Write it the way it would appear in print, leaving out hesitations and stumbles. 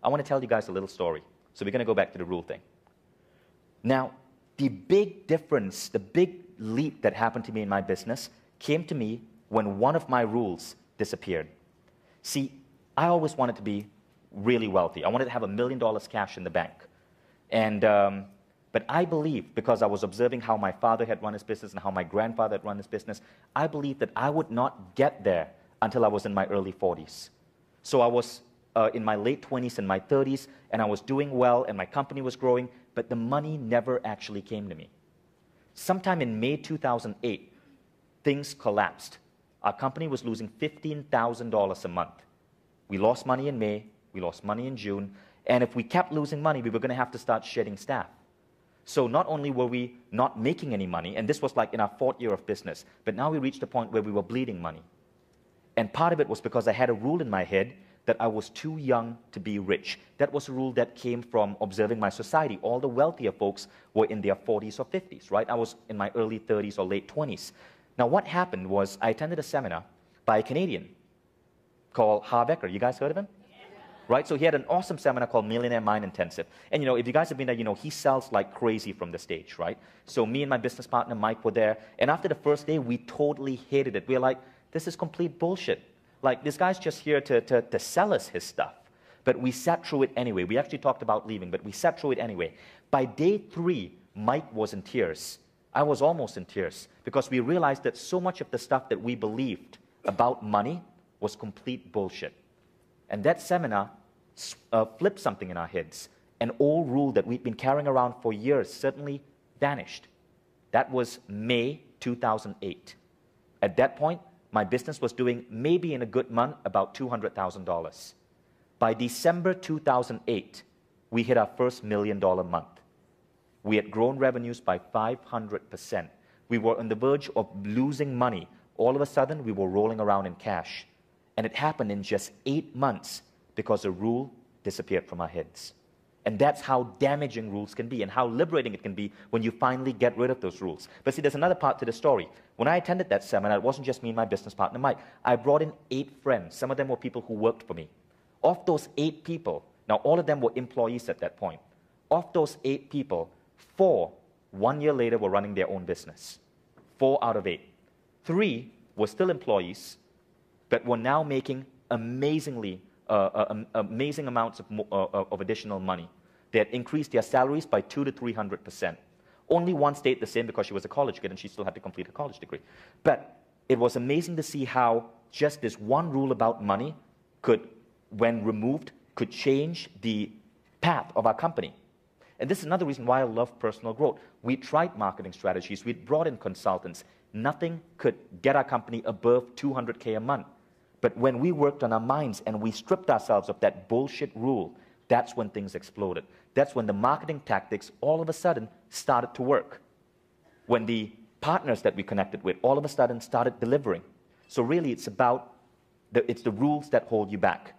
I want to tell you guys a little story. So we're going to go back to the rule thing. Now, the big difference, the big leap that happened to me in my business came to me when one of my rules disappeared. See, I always wanted to be really wealthy. I wanted to have $1 million cash in the bank. But I believe, because I was observing how my father had run his business and how my grandfather had run his business, I believed that I would not get there until I was in my early 40s. So I was in my late 20s and my 30s, and I was doing well, and my company was growing, but the money never actually came to me. Sometime in May 2008, things collapsed. Our company was losing $15,000 a month. We lost money in May, we lost money in June, and if we kept losing money, we were going to have to start shedding staff. So not only were we not making any money, and this was like in our 4th year of business, but now we reached a point where we were bleeding money. And part of it was because I had a rule in my head that I was too young to be rich. That was a rule that came from observing my society. All the wealthier folks were in their 40s or 50s, right? I was in my early 30s or late 20s. Now what happened was I attended a seminar by a Canadian called Harv Eker. You guys heard of him? Right? So he had an awesome seminar called Millionaire Mind Intensive. And if you guys have been there, he sells like crazy from the stage, right? So me and my business partner, Mike, were there. And after the first day, we totally hated it. We were like, this is complete bullshit. Like, this guy's just here to sell us his stuff. But we sat through it anyway. We actually talked about leaving, but we sat through it anyway. By day 3, Mike was in tears. I was almost in tears because we realized that so much of the stuff that we believed about money was complete bullshit. And that seminar flipped something in our heads. An old rule that we'd been carrying around for years suddenly vanished. That was May 2008. At that point, my business was doing, maybe in a good month, about $200,000. By December 2008, we hit our first $1 million month. We had grown revenues by 500%. We were on the verge of losing money. All of a sudden, we were rolling around in cash. And it happened in just 8 months because a rule disappeared from our heads. And that's how damaging rules can be and how liberating it can be when you finally get rid of those rules. But see, there's another part to the story. When I attended that seminar, it wasn't just me and my business partner, Mike. I brought in 8 friends. Some of them were people who worked for me. Of those 8 people, now all of them were employees at that point. Of those 8 people, 4, 1 year later, were running their own business. 4 out of 8. 3 were still employees, but were now making amazing amounts of additional money. They had increased their salaries by 200 to 300%. Only one stayed the same because she was a college kid and she still had to complete her college degree. But it was amazing to see how just this one rule about money could, when removed, could change the path of our company. And this is another reason why I love personal growth. We tried marketing strategies. We brought in consultants. Nothing could get our company above $200K a month. But when we worked on our minds and we stripped ourselves of that bullshit rule, that's when things exploded. That's when the marketing tactics all of a sudden started to work. When the partners that we connected with all of a sudden started delivering. So really it's about, it's the rules that hold you back.